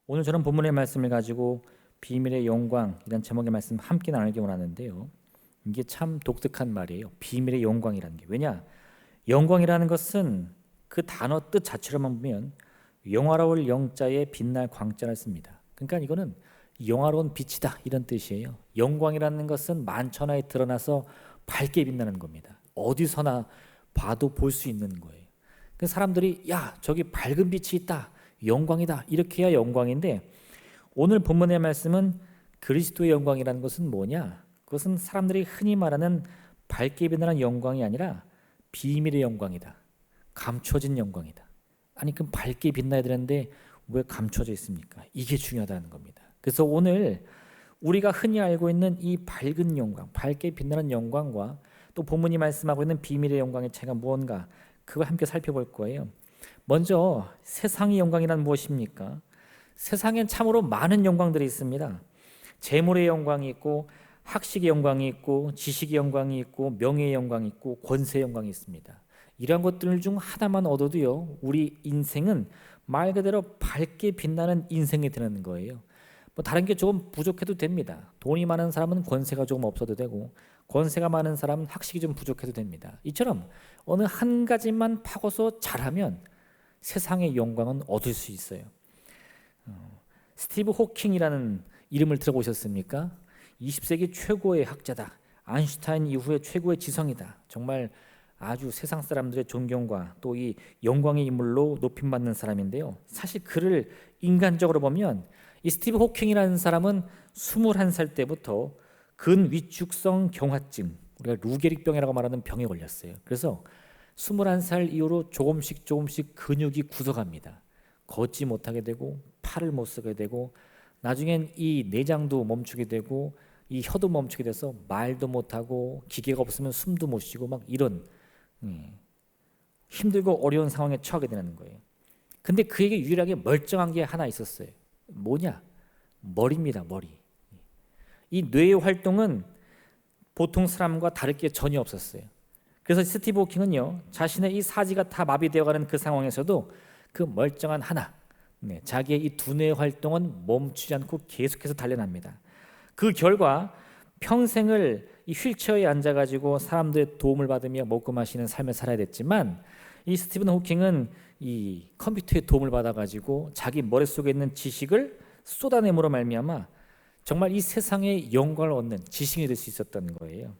오늘 저는 본문의 말씀을 가지고 비밀의 영광이란 제목의 말씀 함께 나누기 원하는데요. 이게 참 독특한 말이에요. 비밀의 영광이라는 게. 왜냐? 영광이라는 것은 그 단어 뜻 자체로만 보면 영화로울 영자에 빛날 광자를 씁니다. 그러니까 이거는 영화로운 빛이다 이런 뜻이에요. 영광이라는 것은 만천하에 드러나서 밝게 빛나는 겁니다. 어디서나 봐도 볼 수 있는 거예요. 그 사람들이 야 저기 밝은 빛이 있다 영광이다 이렇게 해야 영광인데, 오늘 본문의 말씀은 그리스도의 영광이라는 것은 뭐냐? 그것은 사람들이 흔히 말하는 밝게 빛나는 영광이 아니라 비밀의 영광이다. 감춰진 영광이다. 아니 그럼 밝게 빛나야 되는데 왜 감춰져 있습니까? 이게 중요하다는 겁니다. 그래서 오늘 우리가 흔히 알고 있는 이 밝은 영광, 밝게 빛나는 영광과 또 본문이 말씀하고 있는 비밀의 영광의 차이가 무언가, 그걸 함께 살펴볼 거예요. 먼저 세상의 영광이란 무엇입니까? 세상엔 참으로 많은 영광들이 있습니다. 재물의 영광이 있고, 학식의 영광이 있고, 지식의 영광이 있고, 명예의 영광이 있고, 권세의 영광이 있습니다. 이러한 것들 중 하나만 얻어도요, 우리 인생은 말 그대로 밝게 빛나는 인생이 되는 거예요. 뭐 다른 게 조금 부족해도 됩니다. 돈이 많은 사람은 권세가 조금 없어도 되고, 권세가 많은 사람은 학식이 좀 부족해도 됩니다. 이처럼 어느 한 가지만 파고서 잘하면 세상의 영광은 얻을 수 있어요. 스티브 호킹이라는 이름을 들어보셨습니까? 20세기 최고의 학자다. 아인슈타인 이후에 최고의 지성이다. 정말 아주 세상 사람들의 존경과 또 이 영광의 인물로 높임받는 사람인데요. 사실 그를 인간적으로 보면 이 스티브 호킹이라는 사람은 21살 때부터 근위축성 경화증, 우리가 루게릭병이라고 말하는 병에 걸렸어요. 그래서 21살 이후로 조금씩 근육이 굳어갑니다. 걷지 못하게 되고 팔을 못 쓰게 되고, 나중엔 이 내장도 멈추게 되고 이 혀도 멈추게 돼서 말도 못하고 기계가 없으면 숨도 못 쉬고 막 이런 힘들고 어려운 상황에 처하게 되는 거예요. 근데 그에게 유일하게 멀쩡한 게 하나 있었어요. 뭐냐? 머리입니다. 머리. 이 뇌의 활동은 보통 사람과 다를 게 전혀 없었어요. 그래서 스티브 호킹은요, 자신의 이 사지가 다 마비되어가는 그 상황에서도 그 멀쩡한 하나, 자기의 이 두뇌의 활동은 멈추지 않고 계속해서 달려납니다. 그 결과 평생을 이 휠체어에 앉아가지고 사람들의 도움을 받으며 먹고 마시는 삶을 살아야 됐지만, 이 스티븐 호킹은 이 컴퓨터의 도움을 받아가지고 자기 머릿속에 있는 지식을 쏟아내므로 말미암아 정말 이 세상의 영광을 얻는 지식이 될 수 있었던 거예요.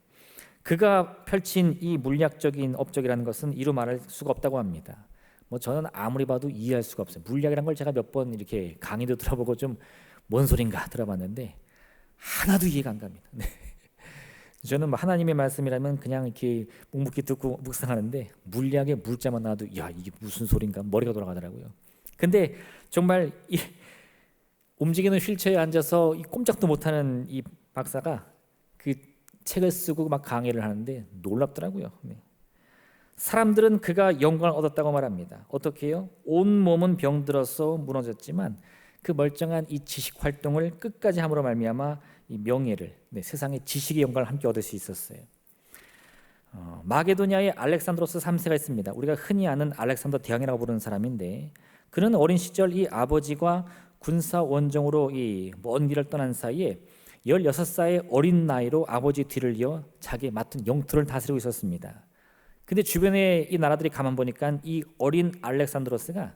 그가 펼친 이 물리학적인 업적이라는 것은 이루 말할 수가 없다고 합니다. 뭐 저는 아무리 봐도 이해할 수가 없어요. 물리학이라는 걸 제가 몇 번 이렇게 강의도 들어보고 좀 뭔 소린가 들어봤는데 하나도 이해가 안 갑니다. 네. 저는 뭐 하나님의 말씀이라면 그냥 이렇게 묵묵히 듣고 묵상하는데, 물리학의 물자만 나와도 야 이게 무슨 소린가 머리가 돌아가더라고요. 근데 정말 이 움직이는 휠체어에 앉아서 이 꼼짝도 못하는 이 박사가 그 책을 쓰고 막 강의를 하는데 놀랍더라고요. 네. 사람들은 그가 영광을 얻었다고 말합니다. 어떻게 해요? 온 몸은 병들어서 무너졌지만 그 멀쩡한 이 지식 활동을 끝까지 함으로 말미암아 이 명예를, 세상의 지식의 영광을 함께 얻을 수 있었어요. 마게도냐의 알렉산드로스 3세가 있습니다. 우리가 흔히 아는 알렉산더 대왕이라고 부르는 사람인데, 그는 어린 시절 이 아버지가 군사 원정으로 이 먼 길을 떠난 사이에 16살의 어린 나이로 아버지 뒤를 이어 자기 맡은 영토를 다스리고 있었습니다. 근데 주변의 이 나라들이 가만 보니까 이 어린 알렉산드로스가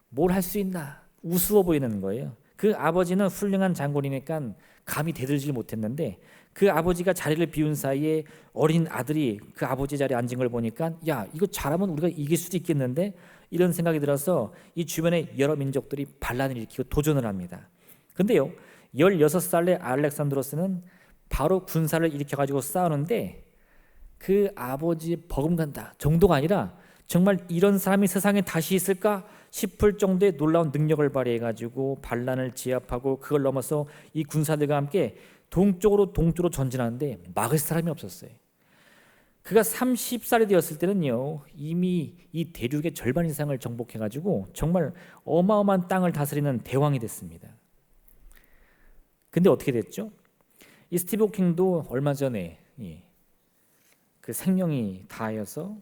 뭘 할 수 있나 우스워 보이는 거예요. 그 아버지는 훌륭한 장군이니까 감히 대들지 못했는데, 그 아버지가 자리를 비운 사이에 어린 아들이 그 아버지 자리에 앉은 걸 보니까 야 이거 잘하면 우리가 이길 수도 있겠는데, 이런 생각이 들어서 이 주변의 여러 민족들이 반란을 일으키고 도전을 합니다. 근데요 16살의 알렉산드로스는 바로 군사를 일으켜가지고 싸우는데 그 아버지 버금간다 정도가 아니라 정말 이런 사람이 세상에 다시 있을까 싶을 정도의 놀라운 능력을 발휘해가지고 반란을 제압하고 그걸 넘어서 이 군사들과 함께 동쪽으로 전진하는데 막을 사람이 없었어요. 그가 30살이 되었을 때는요 이미 이 대륙의 절반 이상을 정복해가지고 정말 어마어마한 땅을 다스리는 대왕이 됐습니다. 근데 어떻게 됐죠? 이 스티브 호킹도 얼마 전에 그 생명이 다하여서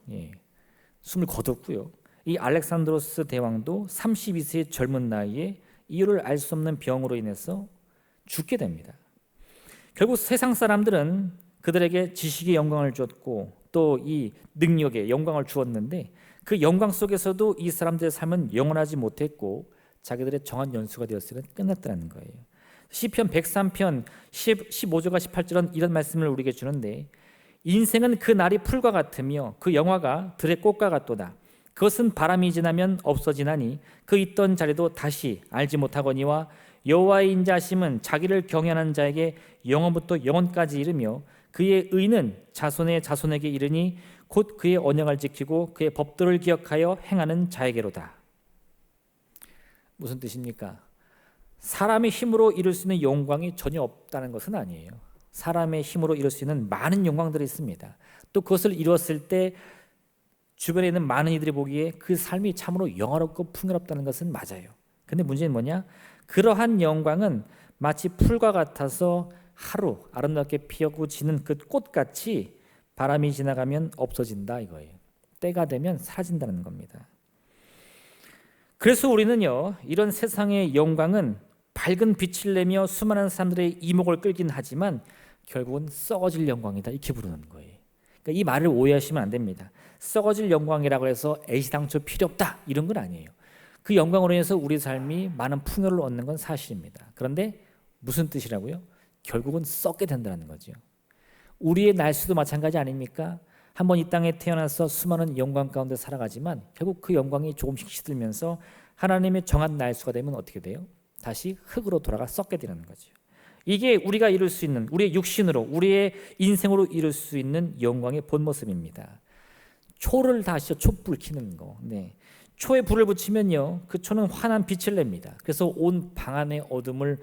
숨을 거뒀고요. 이 알렉산드로스 대왕도 32세의 젊은 나이에 이유를 알 수 없는 병으로 인해서 죽게 됩니다. 결국 세상 사람들은 그들에게 지식의 영광을 줬고 또 이 능력의 영광을 주었는데 그 영광 속에서도 이 사람들의 삶은 영원하지 못했고 자기들의 정한 연수가 되었을 때 끝났다는 거예요. 시편 103편 15절과 18절은 이런 말씀을 우리에게 주는데 인생은 그 날이 풀과 같으며 그 영화가 들의 꽃과 같도다. 그것은 바람이 지나면 없어지나니 그 있던 자리도 다시 알지 못하거니와 여호와의 인자하심은 자기를 경외하는 자에게 영원부터 영원까지 이르며 그의 의는 자손의 자손에게 이르니 곧 그의 언약을 지키고 그의 법도를 기억하여 행하는 자에게로다. 무슨 뜻입니까? 사람의 힘으로 이룰 수 있는 영광이 전혀 없다는 것은 아니에요. 사람의 힘으로 이룰 수 있는 많은 영광들이 있습니다. 또 그것을 이루었을 때 주변에 있는 많은 이들이 보기에 그 삶이 참으로 영화롭고 풍요롭다는 것은 맞아요. 근데 문제는 뭐냐? 그러한 영광은 마치 풀과 같아서 하루 아름답게 피어고 지는 그 꽃같이 바람이 지나가면 없어진다 이거예요. 때가 되면 사라진다는 겁니다. 그래서 우리는요, 이런 세상의 영광은 밝은 빛을 내며 수많은 사람들의 이목을 끌긴 하지만 결국은 썩어질 영광이다 이렇게 부르는 거예요. 그러니까 이 말을 오해하시면 안 됩니다. 썩어질 영광이라고 해서 애시당초 필요 없다 이런 건 아니에요. 그 영광으로 인해서 우리 삶이 많은 풍요를 얻는 건 사실입니다. 그런데 무슨 뜻이라고요? 결국은 썩게 된다는 거죠. 우리의 날수도 마찬가지 아닙니까? 한번 이 땅에 태어나서 수많은 영광 가운데 살아가지만 결국 그 영광이 조금씩 시들면서 하나님의 정한 날수가 되면 어떻게 돼요? 다시 흙으로 돌아가 썩게 되는 거죠. 이게 우리가 이룰 수 있는 우리의 육신으로 우리의 인생으로 이룰 수 있는 영광의 본 모습입니다. 초를 다시 촛불 켜는 거. 네. 초에 불을 붙이면요, 그 초는 환한 빛을 냅니다. 그래서 온 방 안의 어둠을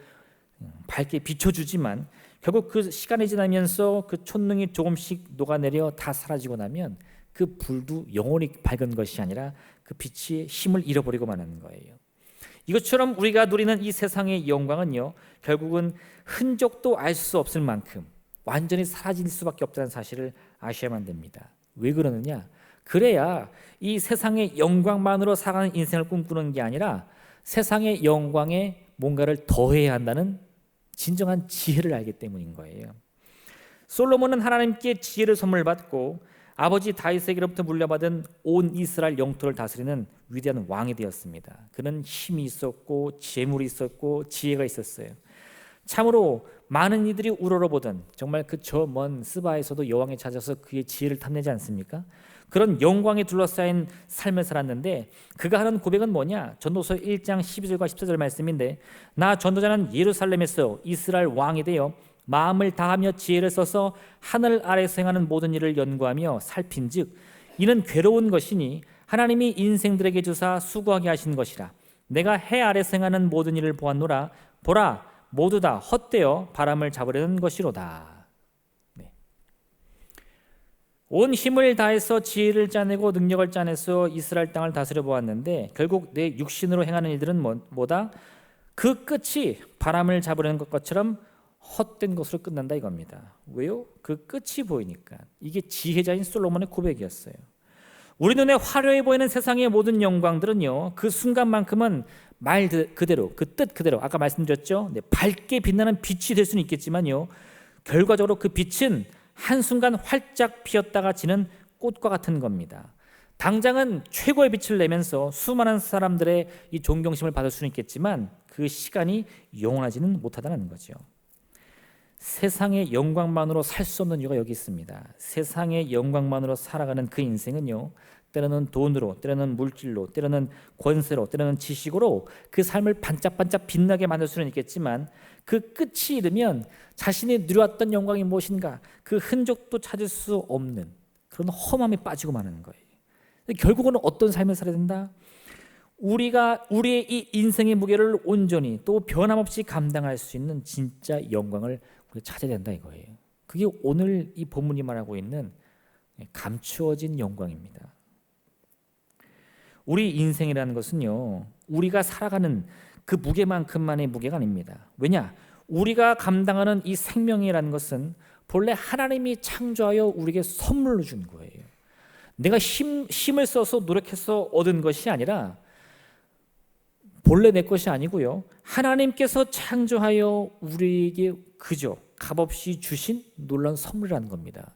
밝게 비춰주지만 결국 그 시간이 지나면서 그 촛능이 조금씩 녹아내려 다 사라지고 나면 그 불도 영원히 밝은 것이 아니라 그 빛의 힘을 잃어버리고 마는 거예요. 이것처럼 우리가 누리는 이 세상의 영광은요, 결국은 흔적도 알 수 없을 만큼 완전히 사라질 수밖에 없다는 사실을 아셔야만 됩니다. 왜 그러느냐? 그래야 이 세상의 영광만으로 살아가는 인생을 꿈꾸는 게 아니라 세상의 영광에 뭔가를 더해야 한다는 진정한 지혜를 알기 때문인 거예요. 솔로몬은 하나님께 지혜를 선물 받고 아버지 다윗에게로부터 물려받은 온 이스라엘 영토를 다스리는 위대한 왕이 되었습니다. 그는 힘이 있었고 재물이 있었고 지혜가 있었어요. 참으로 많은 이들이 우러러보던 정말 그 저 먼 스바에서도 여왕이 찾아서 그의 지혜를 탐내지 않습니까? 그런 영광에 둘러싸인 삶을 살았는데 그가 하는 고백은 뭐냐? 전도서 1장 12절과 14절 말씀인데 나 전도자는 예루살렘에서 이스라엘 왕이 되어 마음을 다하며 지혜를 써서 하늘 아래서 행하는 모든 일을 연구하며 살핀즉 이는 괴로운 것이니 하나님이 인생들에게 주사 수고하게 하신 것이라. 내가 해 아래서 행하는 모든 일을 보았노라. 보라 모두 다 헛되어 바람을 잡으려는 것이로다. 네. 온 힘을 다해서 지혜를 짜내고 능력을 짜내서 이스라엘 땅을 다스려 보았는데 결국 내 육신으로 행하는 일들은 뭐다? 그 끝이 바람을 잡으려는 것처럼 헛된 것으로 끝난다 이겁니다. 왜요? 그 끝이 보이니까. 이게 지혜자인 솔로몬의 고백이었어요. 우리 눈에 화려해 보이는 세상의 모든 영광들은요, 그 순간만큼은 말 그대로, 그 뜻 그대로 아까 말씀드렸죠. 네, 밝게 빛나는 빛이 될 수는 있겠지만요, 결과적으로 그 빛은 한순간 활짝 피었다가 지는 꽃과 같은 겁니다. 당장은 최고의 빛을 내면서 수많은 사람들의 이 존경심을 받을 수는 있겠지만 그 시간이 영원하지는 못하다는 거죠. 세상의 영광만으로 살 수 없는 이유가 여기 있습니다. 세상의 영광만으로 살아가는 그 인생은요, 때로는 돈으로, 때로는 물질로, 때로는 권세로, 때로는 지식으로 그 삶을 반짝반짝 빛나게 만들 수는 있겠지만 그 끝이 이르면 자신이 누려왔던 영광이 무엇인가 그 흔적도 찾을 수 없는 그런 험함에 빠지고 마는 거예요. 결국은 어떤 삶을 살아야 된다? 우리의 이 인생의 무게를 온전히 또 변함없이 감당할 수 있는 진짜 영광을 우리가 찾아야 된다 이거예요. 그게 오늘 이 본문이 말하고 있는 감추어진 영광입니다. 우리 인생이라는 것은요, 우리가 살아가는 그 무게만큼만의 무게가 아닙니다. 왜냐? 우리가 감당하는 이 생명이라는 것은 본래 하나님이 창조하여 우리에게 선물로 준 거예요. 내가 힘을 써서 노력해서 얻은 것이 아니라 본래 내 것이 아니고요. 하나님께서 창조하여 우리에게 그저 값없이 주신 놀라운 선물이라는 겁니다.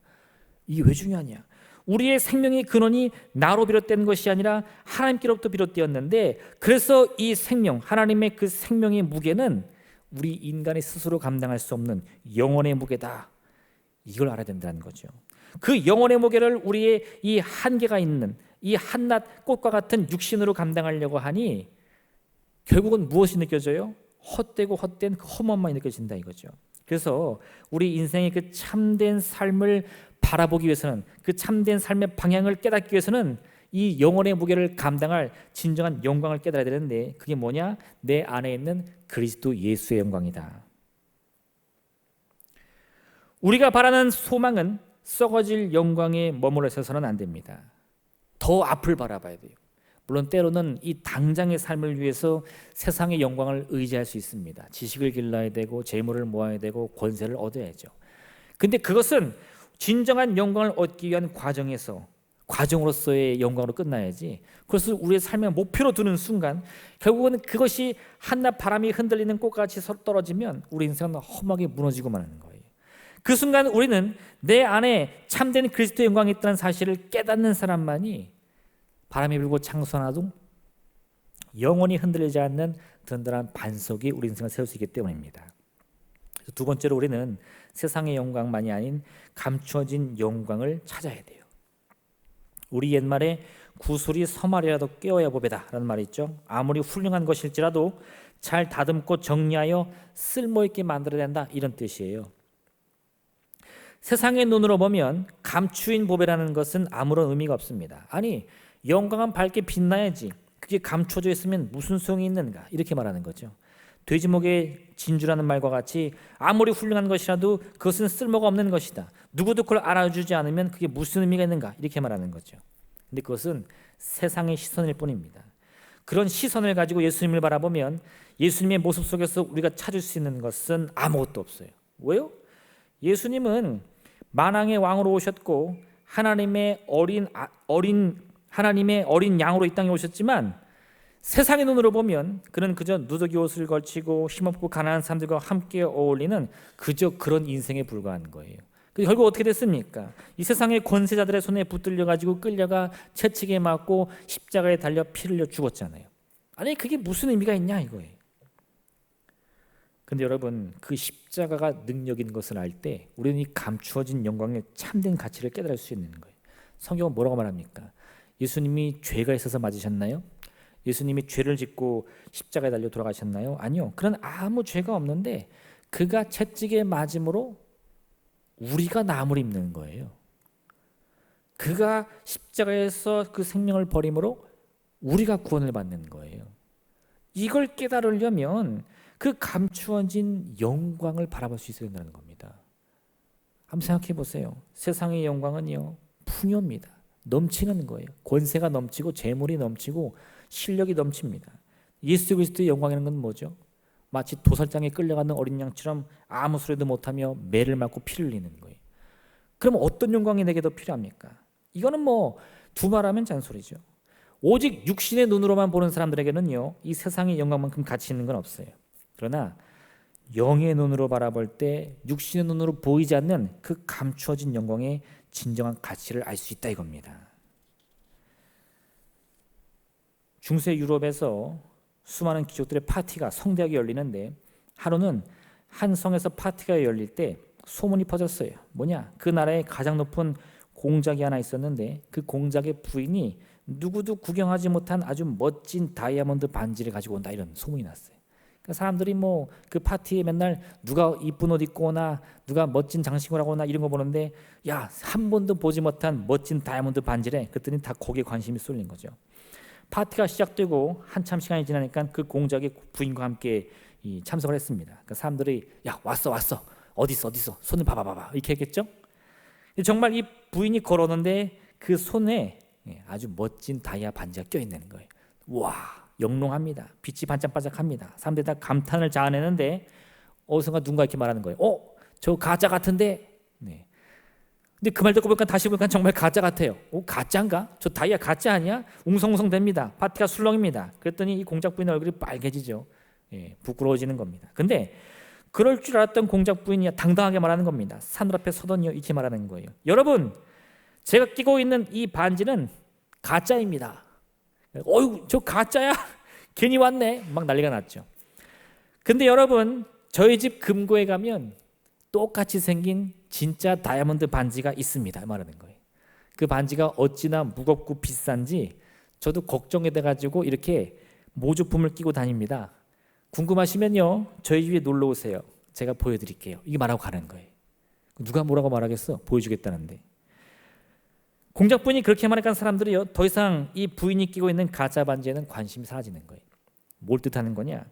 이게 왜 중요하냐? 우리의 생명의 근원이 나로 비롯된 것이 아니라 하나님께로부터 비롯되었는데, 그래서 이 생명, 하나님의 그 생명의 무게는 우리 인간이 스스로 감당할 수 없는 영혼의 무게다. 이걸 알아야 된다는 거죠. 그 영혼의 무게를 우리의 이 한계가 있는 이 한낱 꽃과 같은 육신으로 감당하려고 하니 결국은 무엇이 느껴져요? 헛되고 헛된 그 험함만이 느껴진다 이거죠. 그래서 우리 인생의 그 참된 삶을 바라보기 위해서는, 그 참된 삶의 방향을 깨닫기 위해서는 이 영혼의 무게를 감당할 진정한 영광을 깨달아야 되는데, 그게 뭐냐? 내 안에 있는 그리스도 예수의 영광이다. 우리가 바라는 소망은 썩어질 영광에 머물러 있어서는 안 됩니다. 더 앞을 바라봐야 돼요. 물론 때로는 이 당장의 삶을 위해서 세상의 영광을 의지할 수 있습니다. 지식을 길러야 되고 재물을 모아야 되고 권세를 얻어야죠. 근데 그것은 진정한 영광을 얻기 위한 과정으로서의 영광으로 끝나야지, 그것을 우리의 삶의 목표로 두는 순간 결국은 그것이 한낮 바람이 흔들리는 꽃같이 떨어지면 우리 인생은 험하게 무너지고 마는 거예요. 그 순간 우리는 내 안에 참된 그리스도의 영광이 있다는 사실을 깨닫는 사람만이 바람이 불고 창수하나도 영원히 흔들리지 않는 든든한 반석이 우리 인생을 세울 수 있기 때문입니다. 두 번째로 우리는 세상의 영광만이 아닌 감추어진 영광을 찾아야 돼요. 우리 옛말에 구슬이 서말이라도 꿰어야 보배다라는 말이 있죠. 아무리 훌륭한 것일지라도 잘 다듬고 정리하여 쓸모있게 만들어야 된다, 이런 뜻이에요. 세상의 눈으로 보면 감추인 보배라는 것은 아무런 의미가 없습니다. 아니, 영광은 밝게 빛나야지, 그게 감춰져 있으면 무슨 소용이 있는가, 이렇게 말하는 거죠. 돼지목의 진주라는 말과 같이 아무리 훌륭한 것이라도 그것은 쓸모가 없는 것이다. 누구도 그걸 알아주지 않으면 그게 무슨 의미가 있는가, 이렇게 말하는 거죠. 근데 그것은 세상의 시선일 뿐입니다. 그런 시선을 가지고 예수님을 바라보면 예수님의 모습 속에서 우리가 찾을 수 있는 것은 아무것도 없어요. 왜요? 예수님은 만왕의 왕으로 오셨고 하나님의 어린 양으로 이 땅에 오셨지만, 세상의 눈으로 보면 그는 그저 누더기 옷을 걸치고 힘없고 가난한 사람들과 함께 어울리는 그저 그런 인생에 불과한 거예요. 결국 어떻게 됐습니까? 이 세상의 권세자들의 손에 붙들려 가지고 끌려가 채찍에 맞고 십자가에 달려 피를 흘려 죽었잖아요. 아니, 그게 무슨 의미가 있냐 이거예요. 근데 여러분, 그 십자가가 능력인 것을 알 때 우리는 이 감추어진 영광의 참된 가치를 깨달을 수 있는 거예요. 성경은 뭐라고 말합니까? 예수님이 죄가 있어서 맞으셨나요? 예수님이 죄를 짓고 십자가에 달려 돌아가셨나요? 아니요. 그런 아무 죄가 없는데 그가 채찍에 맞음으로 우리가 남을 입는 거예요. 그가 십자가에서 그 생명을 버림으로 우리가 구원을 받는 거예요. 이걸 깨달으려면 그 감추어진 영광을 바라볼 수 있어야 된다는 겁니다. 한번 생각해 보세요. 세상의 영광은요, 풍요입니다. 넘치는 거예요. 권세가 넘치고 재물이 넘치고 실력이 넘칩니다. 예수 그리스도의 영광이라는 건 뭐죠? 마치 도살장에 끌려가는 어린 양처럼 아무 소리도 못하며 매를 맞고 피를 흘리는 거예요. 그럼 어떤 영광이 내게 더 필요합니까? 이거는 뭐 두말하면 잔소리죠. 오직 육신의 눈으로만 보는 사람들에게는요, 이 세상의 영광만큼 가치 있는 건 없어요. 그러나 영의 눈으로 바라볼 때 육신의 눈으로 보이지 않는 그 감추어진 영광의 진정한 가치를 알 수 있다 이겁니다. 중세 유럽에서 수많은 귀족들의 파티가 성대하게 열리는데, 하루는 한 성에서 파티가 열릴 때 소문이 퍼졌어요. 뭐냐? 그 나라에 가장 높은 공작이 하나 있었는데 그 공작의 부인이 누구도 구경하지 못한 아주 멋진 다이아몬드 반지를 가지고 온다, 이런 소문이 났어요. 그러니까 사람들이 뭐 그 파티에 맨날 누가 이쁜 옷 입고 오나, 누가 멋진 장식을 하고 오나 이런 거 보는데, 야, 한 번도 보지 못한 멋진 다이아몬드 반지래. 그랬더니 다 거기에 관심이 쏠린 거죠. 파티가 시작되고 한참 시간이 지나니까 그 공작의 부인과 함께 참석을 했습니다. 그러니까 사람들이 야, 왔어 어디 있어 손을 봐봐 이렇게 했겠죠. 정말 이 부인이 걸어오는데 그 손에 아주 멋진 다이아 반지가 껴있는 거예요. 와, 영롱합니다. 빛이 반짝반짝합니다. 사람들이 다 감탄을 자아내는데 어디선가 누군가 이렇게 말하는 거예요. 저 가짜 같은데. 네. 근데 그 말 듣고 보니까 다시 보니까 정말 가짜 같아요. 가짜인가? 저 다이아 가짜 아니야? 웅성웅성 됩니다. 파티가 술렁입니다. 그랬더니 이 공작 부인의 얼굴이 빨개지죠. 부끄러워지는 겁니다. 근데 그럴 줄 알았던 공작 부인이 당당하게 말하는 겁니다. 사늘 앞에 서더니요 이렇게 말하는 거예요. 여러분, 제가 끼고 있는 이 반지는 가짜입니다. 어휴, 저 가짜야? 괜히 왔네. 막 난리가 났죠. 근데 여러분, 저희 집 금고에 가면 똑같이 생긴 진짜 다이아몬드 반지가 있습니다. 말하는 거예요. 그 반지가 어찌나 무겁고 비싼지 저도 걱정이 돼가지고 이렇게 모조품을 끼고 다닙니다. 궁금하시면요 저희 집에 놀러 오세요. 제가 보여드릴게요. 이게 말하고 가는 거예요. 누가 뭐라고 말하겠어? 보여주겠다는데. 공작부인이 그렇게 말하니까 사람들이요 더 이상 이 부인이 끼고 있는 가짜 반지에는 관심이 사라지는 거예요. 뭘 뜻하는 거냐?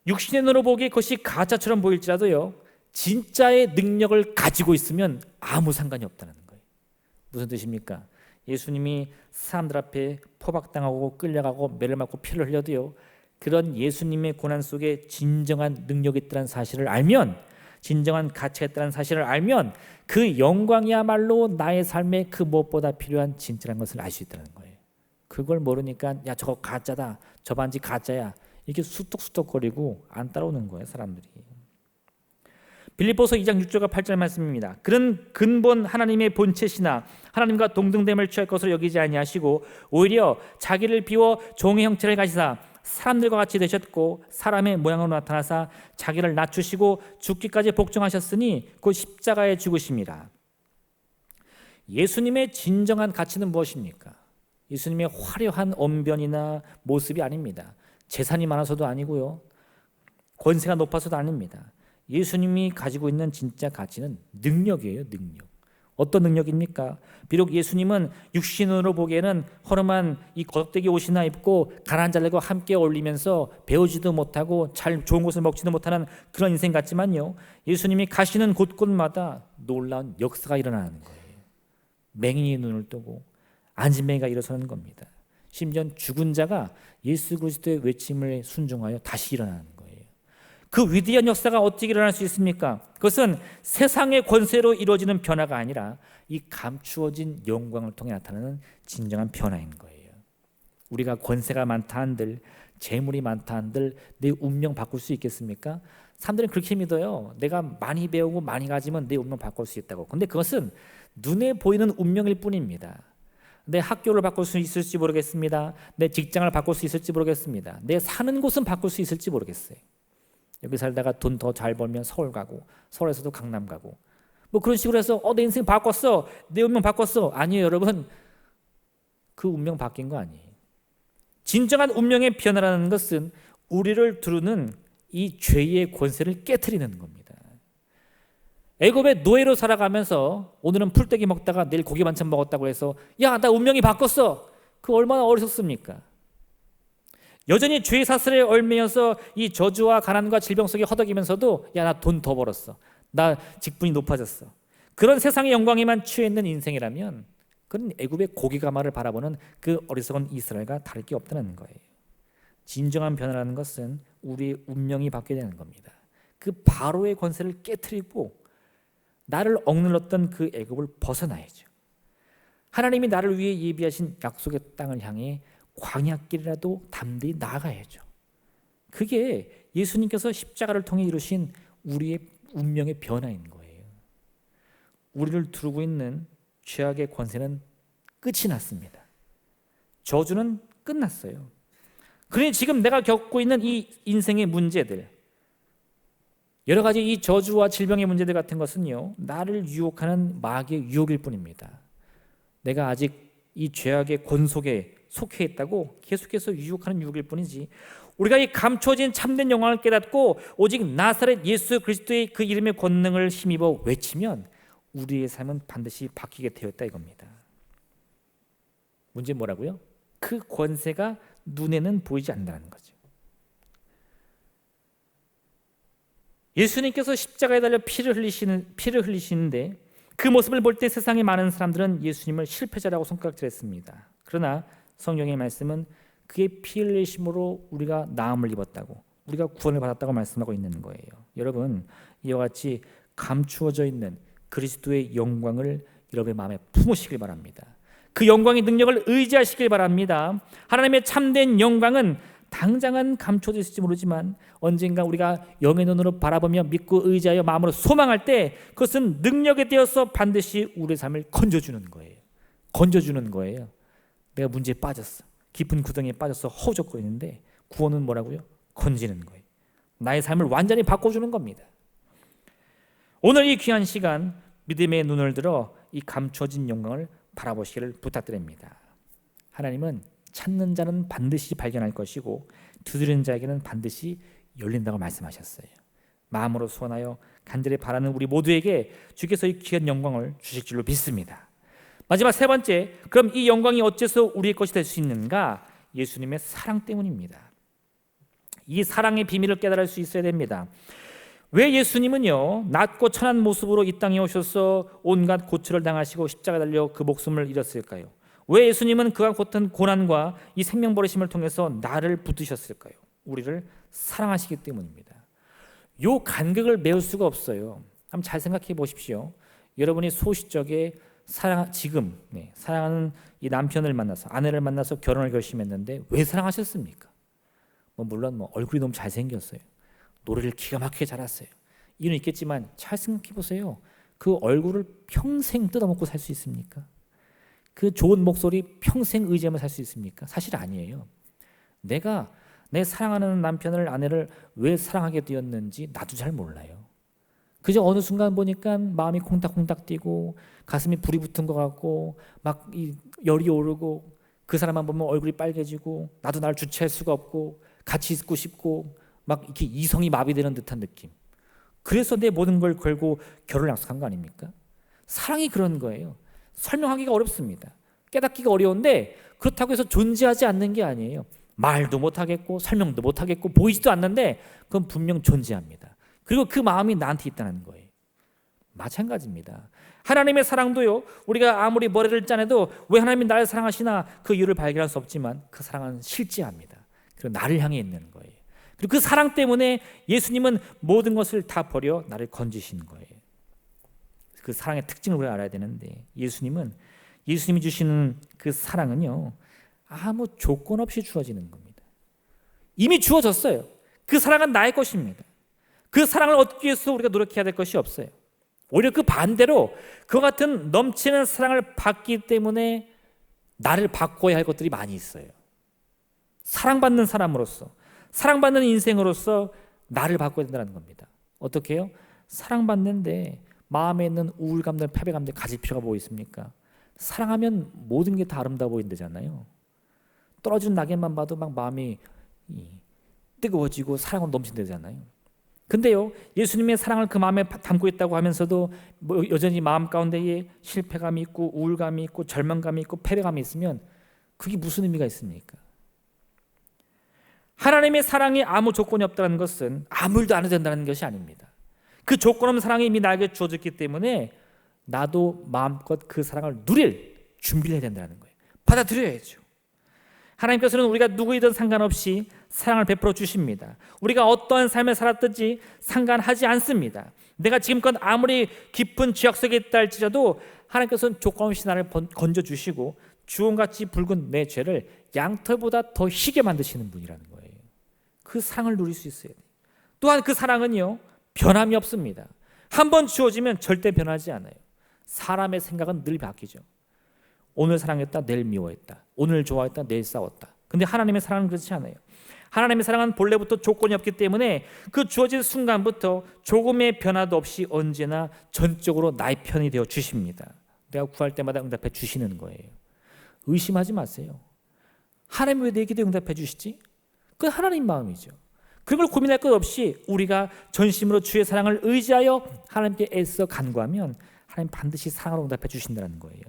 육신의 눈으로 보기에 그것이 가짜처럼 보일지라도요 진짜의 능력을 가지고 있으면 아무 상관이 없다는 거예요. 무슨 뜻입니까? 예수님이 사람들 앞에 포박당하고 끌려가고 매를 맞고 피를 흘려도요 그런 예수님의 고난 속에 진정한 능력이 있다는 사실을 알면, 진정한 가치가 있다는 사실을 알면 그 영광이야말로 나의 삶에 그 무엇보다 필요한 진짜라는 것을 알 수 있다는 거예요. 그걸 모르니까 야 저거 가짜다, 저 반지 가짜야 이렇게 수덕수덕거리고 안 따라오는 거예요 사람들이. 빌립보서 2장 6절과 8절 말씀입니다. 그는 근본 하나님의 본체시나 하나님과 동등됨을 취할 것으로 여기지 아니하시고 오히려 자기를 비워 종의 형체를 가지사 사람들과 같이 되셨고 사람의 모양으로 나타나사 자기를 낮추시고 죽기까지 복종하셨으니 곧 십자가에 죽으심이라. 예수님의 진정한 가치는 무엇입니까? 예수님의 화려한 언변이나 모습이 아닙니다. 재산이 많아서도 아니고요 권세가 높아서도 아닙니다. 예수님이 가지고 있는 진짜 가치는 능력이에요. 능력. 어떤 능력입니까? 비록 예수님은 육신으로 보기에는 허름한 이 겉대기 옷이나 입고 가난한 자들과 함께 어울리면서 배우지도 못하고 잘 좋은 것을 먹지도 못하는 그런 인생 같지만요 예수님이 가시는 곳곳마다 놀라운 역사가 일어나는 거예요. 맹인이 눈을 뜨고 앉은 맹이가 일어서는 겁니다. 심지어 죽은 자가 예수 그리스도의 외침을 순종하여 다시 일어나는 거예요. 그 위대한 역사가 어떻게 일어날 수 있습니까? 그것은 세상의 권세로 이루어지는 변화가 아니라 이 감추어진 영광을 통해 나타나는 진정한 변화인 거예요. 우리가 권세가 많다 한들, 재물이 많다 한들 내 운명 바꿀 수 있겠습니까? 사람들은 그렇게 믿어요. 내가 많이 배우고 많이 가지면 내 운명 바꿀 수 있다고. 근데 그것은 눈에 보이는 운명일 뿐입니다. 내 학교를 바꿀 수 있을지 모르겠습니다. 내 직장을 바꿀 수 있을지 모르겠습니다. 내 사는 곳은 바꿀 수 있을지 모르겠어요. 여기 살다가 돈 더 잘 벌면 서울 가고 서울에서도 강남 가고 뭐 그런 식으로 해서 내 인생 바꿨어, 내 운명 바꿨어. 아니에요 여러분, 그 운명 바뀐 거 아니에요. 진정한 운명의 변화라는 것은 우리를 두르는 이 죄의 권세를 깨트리는 겁니다. 애굽의 노예로 살아가면서 오늘은 풀떼기 먹다가 내일 고기 반찬 먹었다고 해서 야 나 운명이 바꿨어. 그 얼마나 어리석습니까? 여전히 죄의 사슬에 얽매여서 이 저주와 가난과 질병 속에 허덕이면서도 야 나 돈 더 벌었어, 나 직분이 높아졌어, 그런 세상의 영광에만 취해 있는 인생이라면 그건 애굽의 고기가마를 바라보는 그 어리석은 이스라엘과 다를 게 없다는 거예요. 진정한 변화라는 것은 우리의 운명이 바뀌어야 되는 겁니다. 그 바로의 권세를 깨트리고 나를 억눌렀던 그 애굽을 벗어나야죠. 하나님이 나를 위해 예비하신 약속의 땅을 향해 광야길이라도 담대히 나아가야죠. 그게 예수님께서 십자가를 통해 이루신 우리의 운명의 변화인 거예요. 우리를 두르고 있는 죄악의 권세는 끝이 났습니다. 저주는 끝났어요. 그러니 지금 내가 겪고 있는 이 인생의 문제들, 여러 가지 이 저주와 질병의 문제들 같은 것은요 나를 유혹하는 마귀의 유혹일 뿐입니다. 내가 아직 이 죄악의 권속에 속해 있다고 계속해서 유혹하는 유혹일 뿐이지, 우리가 이 감춰진 참된 영광을 깨닫고 오직 나사렛 예수 그리스도의 그 이름의 권능을 힘입어 외치면 우리의 삶은 반드시 바뀌게 되었다 이겁니다. 문제는 뭐라고요? 그 권세가 눈에는 보이지 않는다는 거죠. 예수님께서 십자가에 달려 피를 흘리시는데 그 모습을 볼 때 세상의 많은 사람들은 예수님을 실패자라고 손가락질했습니다. 그러나 성경의 말씀은 그의 피 흘리심으로 우리가 나음을 입었다고, 우리가 구원을 받았다고 말씀하고 있는 거예요. 여러분, 이와 같이 감추어져 있는 그리스도의 영광을 여러분의 마음에 품으시길 바랍니다. 그 영광의 능력을 의지하시길 바랍니다. 하나님의 참된 영광은 당장은 감춰져 있을지 모르지만 언젠가 우리가 영의 눈으로 바라보며 믿고 의지하여 마음으로 소망할 때 그것은 능력이 되어서 반드시 우리의 삶을 건져주는 거예요. 건져주는 거예요. 내가 문제에 빠졌어. 깊은 구덩이에 빠져서 허우적거리는데 구원은 뭐라고요? 건지는 거예요. 나의 삶을 완전히 바꿔주는 겁니다. 오늘 이 귀한 시간 믿음의 눈을 들어 이 감춰진 영광을 바라보시기를 부탁드립니다. 하나님은 찾는 자는 반드시 발견할 것이고 두드리는 자에게는 반드시 열린다고 말씀하셨어요. 마음으로 소원하여 간절히 바라는 우리 모두에게 주께서 이 귀한 영광을 주실 줄로 믿습니다. 마지막 세 번째, 그럼 이 영광이 어째서 우리의 것이 될 수 있는가? 예수님의 사랑 때문입니다. 이 사랑의 비밀을 깨달을 수 있어야 됩니다. 왜 예수님은요 낮고 천한 모습으로 이 땅에 오셔서 온갖 고초를 당하시고 십자가 달려 그 목숨을 잃었을까요? 왜 예수님은 그와 같은 고난과 이 생명 버리심을 통해서 나를 붙드셨을까요? 우리를 사랑하시기 때문입니다. 요 간격을 메울 수가 없어요. 한번 잘 생각해 보십시오. 여러분이 소시적에 사랑하는 이 남편을 만나서 아내를 만나서 결혼을 결심했는데 왜 사랑하셨습니까? 물론 얼굴이 너무 잘생겼어요. 노래를 기가 막히게 잘했어요. 이유는 있겠지만 잘 생각해 보세요. 그 얼굴을 평생 뜯어먹고 살 수 있습니까? 그 좋은 목소리 평생 의지하며 살 수 있습니까? 사실 아니에요. 내가 내 사랑하는 남편을 아내를 왜 사랑하게 되었는지 나도 잘 몰라요. 그저 어느 순간 보니까 마음이 콩닥콩닥 뛰고 가슴이 불이 붙은 것 같고 막 이 열이 오르고 그 사람만 보면 얼굴이 빨개지고 나도 날 주체할 수가 없고 같이 있고 싶고 막 이렇게 이성이 마비되는 듯한 느낌. 그래서 내 모든 걸 걸고 결혼을 약속한 거 아닙니까? 사랑이 그런 거예요. 설명하기가 어렵습니다. 깨닫기가 어려운데 그렇다고 해서 존재하지 않는 게 아니에요. 말도 못하겠고 설명도 못하겠고 보이지도 않는데 그건 분명 존재합니다. 그리고 그 마음이 나한테 있다는 거예요. 마찬가지입니다. 하나님의 사랑도요, 우리가 아무리 머리를 짜내도 왜 하나님이 나를 사랑하시나 그 이유를 발견할 수 없지만 그 사랑은 실제합니다. 그리고 나를 향해 있는 거예요. 그리고 그 사랑 때문에 예수님은 모든 것을 다 버려 나를 건지신 거예요. 그 사랑의 특징을 우리가 알아야 되는데 예수님이 주시는 그 사랑은요 아무 조건 없이 주어지는 겁니다. 이미 주어졌어요. 그 사랑은 나의 것입니다. 그 사랑을 얻기 위해서 우리가 노력해야 될 것이 없어요. 오히려 그 반대로 그와 같은 넘치는 사랑을 받기 때문에 나를 바꿔야 할 것들이 많이 있어요. 사랑받는 사람으로서, 사랑받는 인생으로서 나를 바꿔야 된다는 겁니다. 어떻게 해요? 사랑받는데 마음에 있는 우울감들, 패배감들 가질 필요가 뭐 있습니까? 사랑하면 모든 게 다 아름다워 보인다잖아요. 떨어지는 낙엽만 봐도 막 마음이 뜨거워지고 사랑으로 넘친다잖아요. 근데요, 예수님의 사랑을 그 마음에 담고 있다고 하면서도 여전히 마음 가운데에 실패감이 있고 우울감이 있고 절망감이 있고 패배감이 있으면 그게 무슨 의미가 있습니까? 하나님의 사랑이 아무 조건이 없다는 것은 아무 일도 안 해도 된다는 것이 아닙니다. 그 조건 없는 사랑이 이미 나에게 주어졌기 때문에 나도 마음껏 그 사랑을 누릴 준비를 해야 된다는 거예요. 받아들여야죠. 하나님께서는 우리가 누구이든 상관없이 사랑을 베풀어 주십니다. 우리가 어떠한 삶을 살았든지 상관하지 않습니다. 내가 지금껏 아무리 깊은 죄악 속에 있다 할지라도 하나님께서는 조건 없이 나를 건져주시고 주홍같이 붉은 내 죄를 양털보다 더 희게 만드시는 분이라는 거예요. 그 사랑을 누릴 수 있어야 돼요. 또한 그 사랑은요 변함이 없습니다. 한번 주어지면 절대 변하지 않아요. 사람의 생각은 늘 바뀌죠. 오늘 사랑했다 내일 미워했다, 오늘 좋아했다 내일 싸웠다. 근데 하나님의 사랑은 그렇지 않아요. 하나님의 사랑은 본래부터 조건이 없기 때문에 그 주어진 순간부터 조금의 변화도 없이 언제나 전적으로 나의 편이 되어 주십니다. 내가 구할 때마다 응답해 주시는 거예요. 의심하지 마세요. 하나님 왜 내 기도에 응답해 주시지? 그건 하나님 마음이죠. 그걸 고민할 것 없이 우리가 전심으로 주의 사랑을 의지하여 하나님께 애써 간구하면 하나님 반드시 사랑으로 응답해 주신다는 거예요.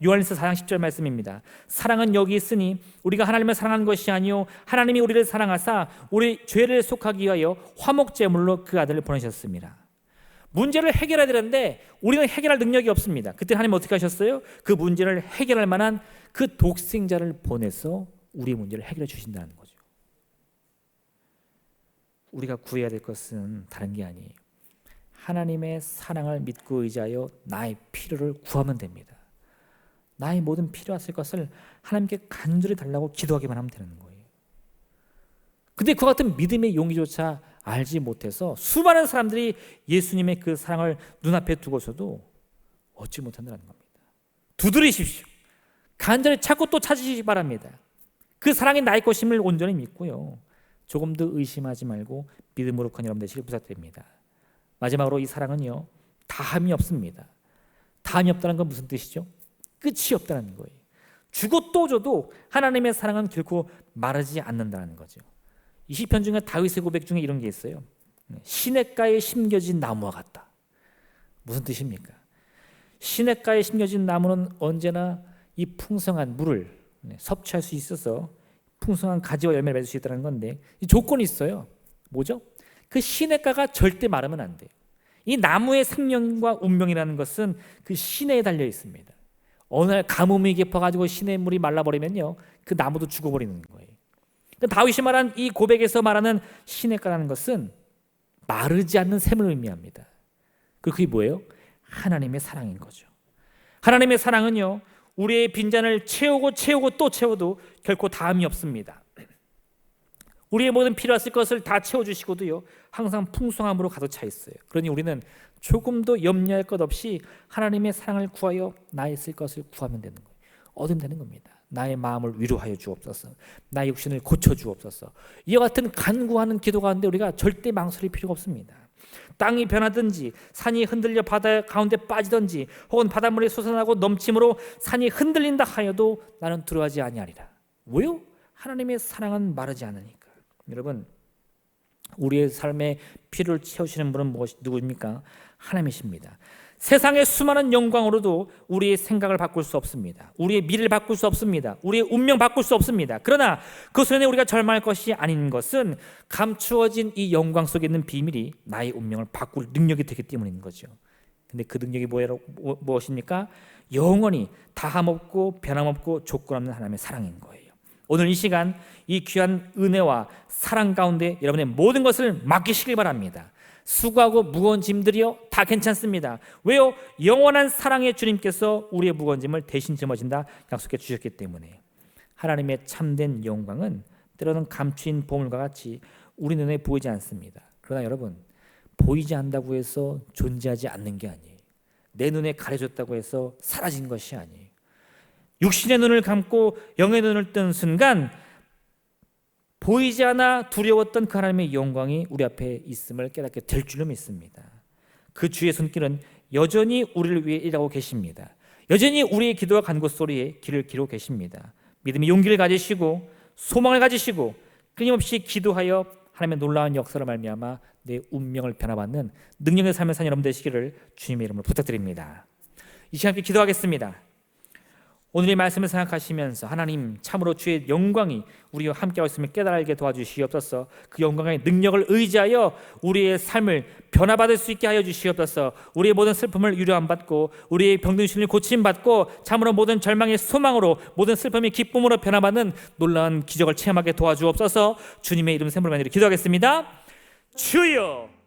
요한일서 4장 10절 말씀입니다. 사랑은 여기 있으니 우리가 하나님을 사랑한 것이 아니요 하나님이 우리를 사랑하사 우리 죄를 속하기 위하여 화목제물로 그 아들을 보내셨습니다. 문제를 해결해야 되는데 우리는 해결할 능력이 없습니다. 그때 하나님 어떻게 하셨어요? 그 문제를 해결할 만한 그 독생자를 보내서 우리의 문제를 해결해 주신다는 거죠. 우리가 구해야 될 것은 다른 게 아니에요. 하나님의 사랑을 믿고 의지하여 나의 필요를 구하면 됩니다. 나의 모든 필요했을 것을 하나님께 간절히 달라고 기도하기만 하면 되는 거예요. 근데 그와 같은 믿음의 용기조차 알지 못해서 수많은 사람들이 예수님의 그 사랑을 눈앞에 두고서도 얻지 못한다는 겁니다. 두드리십시오. 간절히 찾고 또 찾으시기 바랍니다. 그 사랑이 나의 것임을 온전히 믿고요, 조금 더 의심하지 말고 믿음으로 큰 여러분 되시길 부탁드립니다. 마지막으로 이 사랑은요, 다함이 없습니다. 다함이 없다는 건 무슨 뜻이죠? 끝이 없다는 거예요. 주고 또 줘도 하나님의 사랑은 결코 마르지 않는다는 거죠. 이 시편 중에 다윗의 고백 중에 이런 게 있어요. 시냇가에 심겨진 나무와 같다. 무슨 뜻입니까? 시냇가에 심겨진 나무는 언제나 이 풍성한 물을 섭취할 수 있어서 풍성한 가지와 열매를 맺을 수 있다는 건데, 이 조건이 있어요. 뭐죠? 그 시냇가가 절대 마르면 안 돼요. 이 나무의 생명과 운명이라는 것은 그 시내에 달려 있습니다. 어느 날 가뭄이 깊어가지고 시내 물이 말라버리면요, 그 나무도 죽어버리는 거예요. 다윗이 말한 이 고백에서 말하는 시냇가라는 것은 마르지 않는 샘을 의미합니다. 그게 뭐예요? 하나님의 사랑인 거죠. 하나님의 사랑은요, 우리의 빈잔을 채우고 또 채워도 결코 다함이 없습니다. 우리의 모든 필요했을 것을 다 채워주시고도요, 항상 풍성함으로 가득 차 있어요. 그러니 우리는 조금도 염려할 것 없이 하나님의 사랑을 구하여 나의 쓸 것을 구하면 되는 거예요. 얻으면 되는 겁니다. 나의 마음을 위로하여 주옵소서, 나의 육신을 고쳐 주옵소서. 이와 같은 간구하는 기도 가운데 우리가 절대 망설일 필요가 없습니다. 땅이 변하든지 산이 흔들려 바다 가운데 빠지든지 혹은 바닷물이 솟아나고 넘침으로 산이 흔들린다 하여도 나는 두려워하지 아니하리라. 왜요? 하나님의 사랑은 마르지 않으니까. 여러분, 우리의 삶의 필요를 채우시는 분은 누구입니까? 하나님이십니다. 세상의 수많은 영광으로도 우리의 생각을 바꿀 수 없습니다. 우리의 미래를 바꿀 수 없습니다. 우리의 운명 바꿀 수 없습니다. 그러나 그 소년에 우리가 절망할 것이 아닌 것은 감추어진 이 영광 속에 있는 비밀이 나의 운명을 바꿀 능력이 되기 때문인 거죠. 근데 그 능력이 무엇입니까? 영원히 다함없고 변함없고 조건 없는 하나님의 사랑인 거예요. 오늘 이 시간 이 귀한 은혜와 사랑 가운데 여러분의 모든 것을 맡기시길 바랍니다. 수고하고 무거운 짐들이요, 다 괜찮습니다. 왜요? 영원한 사랑의 주님께서 우리의 무거운 짐을 대신 짊어진다 약속해 주셨기 때문에. 하나님의 참된 영광은 때로는 감추인 보물과 같이 우리 눈에 보이지 않습니다. 그러나 여러분, 보이지 않는다고 해서 존재하지 않는 게 아니에요. 내 눈에 가려졌다고 해서 사라진 것이 아니에요. 육신의 눈을 감고 영의 눈을 뜬 순간 보이지 않아 두려웠던 그 하나님의 영광이 우리 앞에 있음을 깨닫게 될 줄로 믿습니다. 그 주의 손길은 여전히 우리를 위해 일하고 계십니다. 여전히 우리의 기도와 간구 소리에 귀를 기울이고 계십니다. 믿음의 용기를 가지시고 소망을 가지시고 끊임없이 기도하여 하나님의 놀라운 역사를 말미암아 내 운명을 변화받는 능력의 삶을 사는 여러분 되시기를 주님의 이름으로 부탁드립니다. 이 시간 함께 기도하겠습니다. 오늘의 말씀을 생각하시면서 하나님, 참으로 주의 영광이 우리와 함께하고 있음을 깨달게 도와주시옵소서. 그 영광의 능력을 의지하여 우리의 삶을 변화받을 수 있게 하여 주시옵소서. 우리의 모든 슬픔을 위로함 받고 우리의 병든 심을 고침받고 참으로 모든 절망의 소망으로 모든 슬픔이 기쁨으로 변화받는 놀라운 기적을 체험하게 도와주옵소서. 주님의 이름 샘물로 기도하겠습니다. 주여!